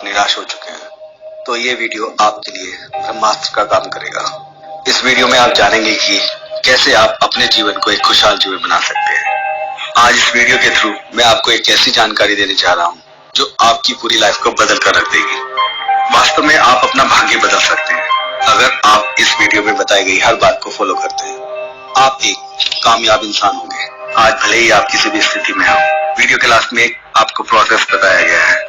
आप निराश हो चुके हैं तो ये वीडियो आपके लिए ब्रह्मास्त्र का काम करेगा। इस वीडियो में आप जानेंगे कि कैसे आप अपने जीवन को एक खुशहाल जीवन बना सकते हैं। आज इस वीडियो के थ्रू मैं आपको एक ऐसी जानकारी देने जा रहा हूँ जो आपकी पूरी लाइफ को बदल कर रख देगी। वास्तव में आप अपना भाग्य बदल सकते हैं अगर आप इस वीडियो में बताई गई हर बात को फॉलो करते हैं। आप एक कामयाब इंसान होंगे आज भले ही आप किसी भी स्थिति में हो। वीडियो के लास्ट में आपको प्रोसेस बताया गया है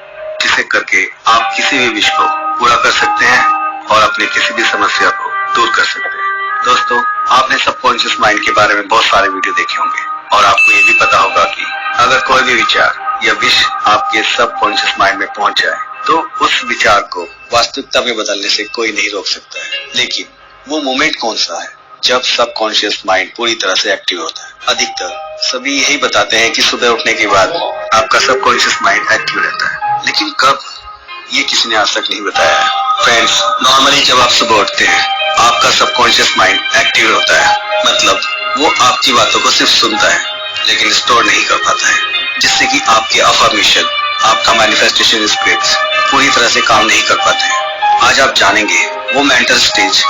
जिसे करके आप किसी भी विश को पूरा कर सकते हैं और अपनी किसी भी समस्या को दूर कर सकते हैं। दोस्तों, आपने सबकॉन्शियस माइंड के बारे में बहुत सारे वीडियो देखे होंगे और आपको ये भी पता होगा कि अगर कोई भी विचार या विश आपके सबकॉन्शियस माइंड में पहुंच जाए तो उस विचार को वास्तविकता में बदलने से कोई नहीं रोक सकता है। लेकिन वो मोमेंट कौन सा है जब सबकॉन्शियस माइंड पूरी तरह से एक्टिव होता है? अधिकतर सभी यही बताते हैं कि सुबह उठने के बाद आपका सबकॉन्शियस माइंड एक्टिव रहता है, लेकिन कब, ये किसी ने आज तक नहीं बताया है। फ्रेंड्स, नॉर्मली जब आप सुबह उठते हैं आपका सबकॉन्शियस माइंड एक्टिव होता है, मतलब वो आपकी बातों को सिर्फ सुनता है लेकिन स्टोर नहीं कर पाता है, जिससे कि आपके अफर्मेशन, आपका मैनिफेस्टेशन स्क्रिप्ट्स पूरी तरह से काम नहीं कर पाते हैं। आज आप जानेंगे वो मेंटल स्टेज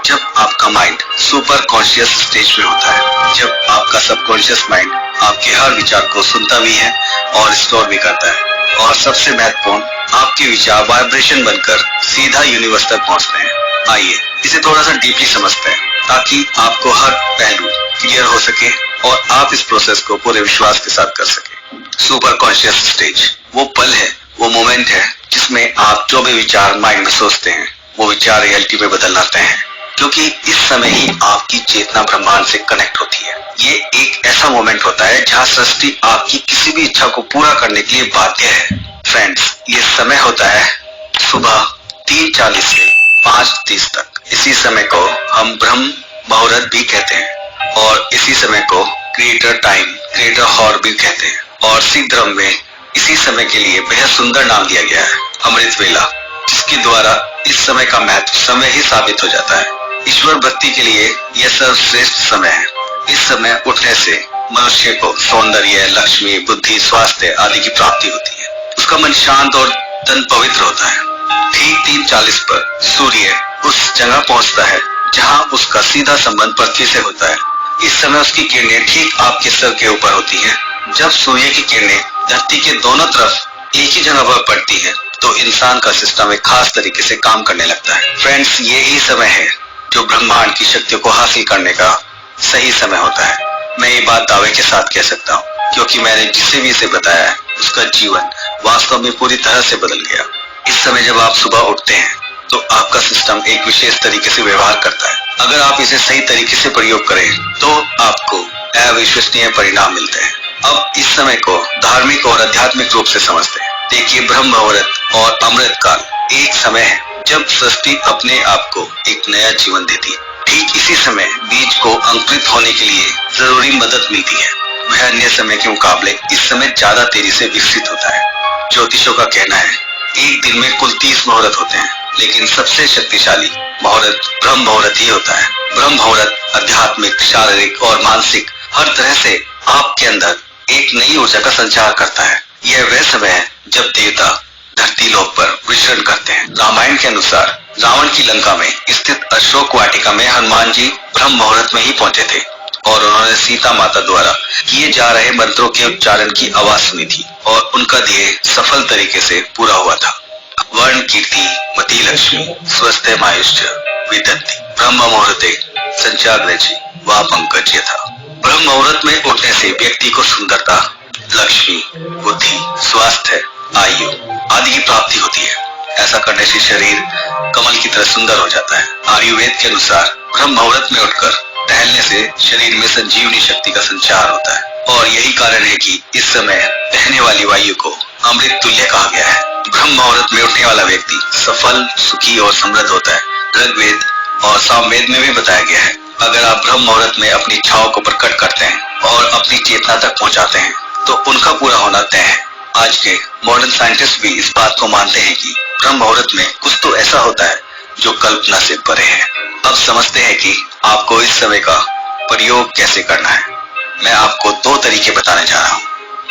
जब आपका माइंड सुपर कॉन्शियस स्टेज में होता है, जब आपका सबकॉन्शियस माइंड आपके हर विचार को सुनता भी है और स्टोर भी करता है, और सबसे महत्वपूर्ण, आपके विचार वाइब्रेशन बनकर सीधा यूनिवर्स तक पहुंचते हैं। आइए इसे थोड़ा सा डीपली समझते हैं ताकि आपको हर पहलू क्लियर हो सके और आप इस प्रोसेस को पूरे विश्वास के साथ कर सके। सुपर कॉन्शियस स्टेज वो पल है, वो मोमेंट है जिसमें आप जो भी विचार माइंड में सोचते हैं वो विचार रियलिटी में बदल जाते हैं, क्योंकि इस समय ही आपकी चेतना ब्रह्मांड से कनेक्ट होती है। ये एक ऐसा मोमेंट होता है जहाँ सृष्टि आपकी किसी भी इच्छा को पूरा करने के लिए बाध्य है। फ्रेंड्स, ये समय होता है सुबह 3:40 से 5:30 तक। इसी समय को हम ब्रह्म मुहूर्त भी कहते हैं और इसी समय को क्रिएटर टाइम, क्रिएटर हॉर भी कहते हैं, और सिख धर्म में इसी समय के लिए बेहद सुंदर नाम दिया गया है, अमृत वेला, जिसके द्वारा इस समय का महत्व समय ही साबित हो जाता है। ईश्वर भक्ति के लिए यह सर्वश्रेष्ठ समय है। इस समय उठने से मनुष्य को सौंदर्य, लक्ष्मी, बुद्धि, स्वास्थ्य आदि की प्राप्ति होती है। उसका मन शांत और तन पवित्र होता है। ठीक 3:40 पर सूर्य उस जगह पहुंचता है जहां उसका सीधा संबंध पृथ्वी से होता है। इस समय उसकी किरणें ठीक आपके सर के ऊपर होती हैं। जब सूर्य की किरणें धरती के दोनों तरफ एक ही जगह पर पड़ती है तो इंसान का सिस्टम एक खास तरीके से काम करने लगता है। फ्रेंड्स, ये ही समय है जो ब्रह्मांड की शक्तियों को हासिल करने का सही समय होता है। मैं ये बात दावे के साथ कह सकता हूँ क्योंकि मैंने जिसे भी इसे बताया है उसका जीवन वास्तव में पूरी तरह से बदल गया। इस समय जब आप सुबह उठते हैं तो आपका सिस्टम एक विशेष तरीके से व्यवहार करता है। अगर आप इसे सही तरीके से प्रयोग करें तो आपको अविश्वसनीय परिणाम मिलते हैं। अब इस समय को धार्मिक और आध्यात्मिक रूप से समझते हैं। देखिए, ब्रह्म मुहूर्त और अमृत काल एक समय है जब सृष्टि अपने आप को एक नया जीवन देती है। ठीक इसी समय बीज को अंकुरित होने के लिए जरूरी मदद मिलती है। वह अन्य समय के मुकाबले इस समय ज्यादा तेजी से विकसित होता है। ज्योतिषों का कहना है एक दिन में कुल 30 मुहूर्त होते हैं, लेकिन सबसे शक्तिशाली मुहूर्त ब्रह्म मुहूर्त ही होता है। ब्रह्म मुहूर्त आध्यात्मिक, शारीरिक और मानसिक हर तरह से आपके अंदर एक नई ऊर्जा का संचार करता है। यह वह समय है जब देवता धरती लोक पर विचरण करते हैं। रामायण के अनुसार रावण की लंका में स्थित अशोक वाटिका में हनुमान जी ब्रह्म मुहूर्त में ही पहुंचे थे और उन्होंने सीता माता द्वारा किए जा रहे मंत्रों के उच्चारण की आवाज सुनी थी और उनका ध्येय सफल तरीके से पूरा हुआ था। वर्ण कीर्ति मति लक्ष्मी स्वस्थ मायुष्य विदन्ति ब्रह्म मुहूर्ते संचाग्रजी व पंकज था। ब्रह्म मुहूर्त में उठने से व्यक्ति को सुंदरता, लक्ष्मी, बुद्धि, स्वास्थ्य, आयु आदि की प्राप्ति होती है। ऐसा करने से शरीर कमल की तरह सुंदर हो जाता है। आयुर्वेद के अनुसार ब्रह्म मुहूर्त में उठकर टहलने से शरीर में संजीवनी शक्ति का संचार होता है और यही कारण है कि इस समय बहने वाली वायु को अमृत तुल्य कहा गया है। ब्रह्म मुहूर्त में उठने वाला व्यक्ति सफल, सुखी और समृद्ध होता है। ऋग्वेद और सामवेद में भी बताया गया है अगर आप ब्रह्म मुहूर्त में अपनी इच्छाओं को प्रकट करते हैं और अपनी चेतना तक पहुंचाते हैं तो उनका पूरा होना तय है। आज के मॉडर्न साइंटिस्ट भी इस बात को मानते हैं कि ब्रह्म मुहूर्त में कुछ तो ऐसा होता है जो कल्पना से परे है। अब समझते हैं कि आपको इस समय का प्रयोग कैसे करना है। मैं आपको 2 तरीके बताने जा रहा हूँ।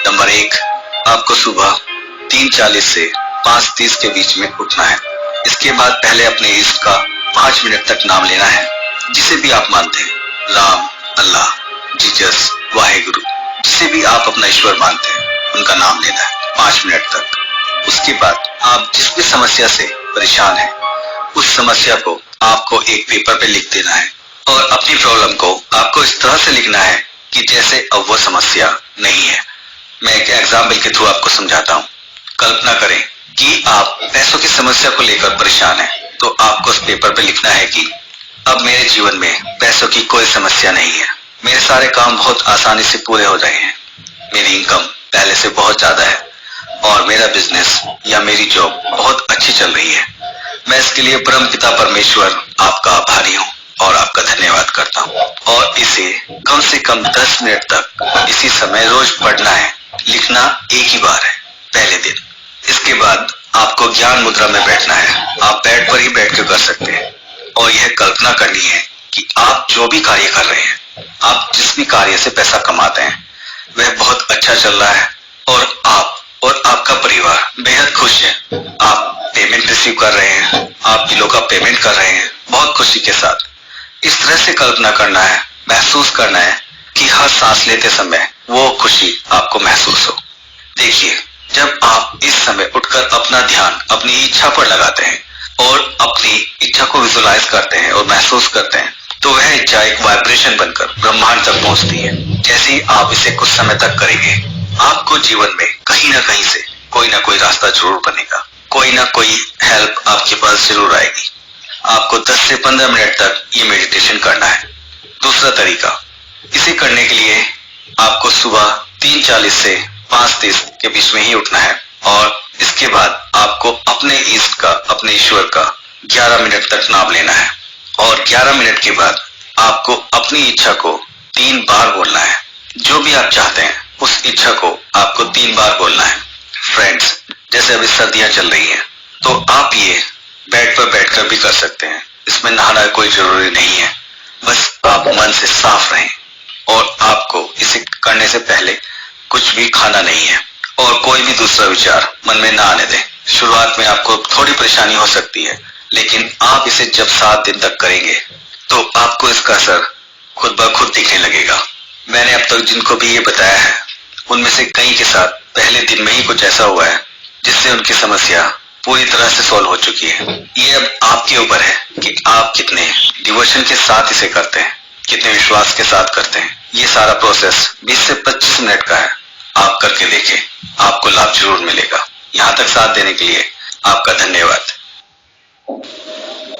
नंबर 1, आपको सुबह 3:40 से 5:30 के बीच में उठना है। इसके बाद पहले अपने इष्ट का 5 मिनट तक नाम लेना है, जिसे भी आप मानते हैं, राम, अल्लाह, जीसस, वाहेगुरु, जिसे भी आप अपना ईश्वर मानते हैं, उनका नाम लेना है 5 मिनट तक। उसके बाद आप जिस भी समस्या से परेशान हैं, उस समस्या को आपको एक पेपर पे लिख देना है और अपनी प्रॉब्लम को आपको इस तरह से लिखना है कि जैसे अब वो समस्या नहीं है। मैं एक एग्जाम्पल के थ्रू आपको समझाता हूँ। कल्पना करें कि आप पैसों की समस्या को लेकर परेशान हैं, तो आपको उस पेपर पे लिखना है कि अब मेरे जीवन में पैसों की कोई समस्या नहीं है, मेरे सारे काम बहुत आसानी से पूरे हो रहे हैं, मेरी इनकम पहले से बहुत ज्यादा है और मेरा बिजनेस या मेरी जॉब बहुत अच्छी चल रही है। मैं इसके लिए परम पिता परमेश्वर आपका आभारी हूँ और आपका धन्यवाद करता हूँ। और इसे कम से कम 10 मिनट तक इसी समय रोज पढ़ना है। लिखना एक ही बार है, पहले दिन। इसके बाद आपको ज्ञान मुद्रा में बैठना है। आप बेड पर ही बैठ कर सकते हैं और यह कल्पना करनी है कि आप जो भी कार्य कर रहे हैं, आप जिस भी कार्य से पैसा कमाते हैं, वह बहुत अच्छा चल रहा है और आप और आपका परिवार बेहद खुश है। आप पेमेंट रिसीव कर रहे हैं, आप बिलों का पेमेंट कर रहे हैं बहुत खुशी के साथ। इस तरह से कल्पना करना है, महसूस करना है कि हर सांस लेते समय वो खुशी आपको महसूस हो। देखिए, जब आप इस समय उठकर अपना ध्यान अपनी इच्छा पर लगाते हैं और अपनी इच्छा को विजुलाइज करते हैं और महसूस करते हैं, तो वह इच्छा एक वाइब्रेशन बनकर ब्रह्मांड तक पहुंचती है। जैसे ही आप इसे कुछ समय तक करेंगे, आपको जीवन में कहीं ना कहीं से कोई ना कोई रास्ता जरूर बनेगा, कोई ना कोई हेल्प आपके पास जरूर आएगी। आपको 10 से 15 मिनट तक ये मेडिटेशन करना है। दूसरा तरीका, इसे करने के लिए आपको सुबह 3:40 से 5:30 के बीच में ही उठना है और इसके बाद आपको अपने इष्ट का, अपने ईश्वर का 11 मिनट तक नाम लेना है और 11 मिनट के बाद आपको अपनी इच्छा को 3 बार बोलना है। जो भी आप चाहते हैं उस इच्छा को आपको 3 बार बोलना है। फ्रेंड्स, जैसे अभी सर्दियां चल रही हैं, तो आप ये बेड पर बैठकर भी कर सकते हैं। इसमें नहाना कोई जरूरी नहीं है, बस आप मन से साफ रहें और आपको इसे करने से पहले कुछ भी खाना नहीं है और कोई भी दूसरा विचार मन में ना आने दें। शुरुआत में आपको थोड़ी परेशानी हो सकती है, लेकिन आप इसे जब 7 दिन तक करेंगे तो आपको इसका असर खुद ब खुद दिखने लगेगा। मैंने अब तक जिनको भी ये बताया है, उनमें से कई के साथ पहले दिन में ही कुछ ऐसा हुआ है जिससे उनकी समस्या पूरी तरह से सॉल्व हो चुकी है। ये अब आपके ऊपर है कि आप कितने डिवोशन के साथ इसे करते हैं, कितने विश्वास के साथ करते हैं। ये सारा प्रोसेस 20 से 25 मिनट का है। आप करके देखें, आपको लाभ जरूर मिलेगा। यहाँ तक साथ देने के लिए आपका धन्यवाद।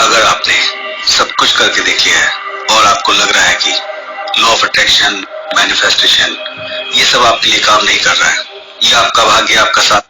अगर आपने सब कुछ करके देख लिया है और आपको लग रहा है कि लॉ ऑफ अट्रैक्शन, मैनिफेस्टेशन, ये सब आपके लिए काम नहीं कर रहा है, ये आपका भाग्य आपका साथ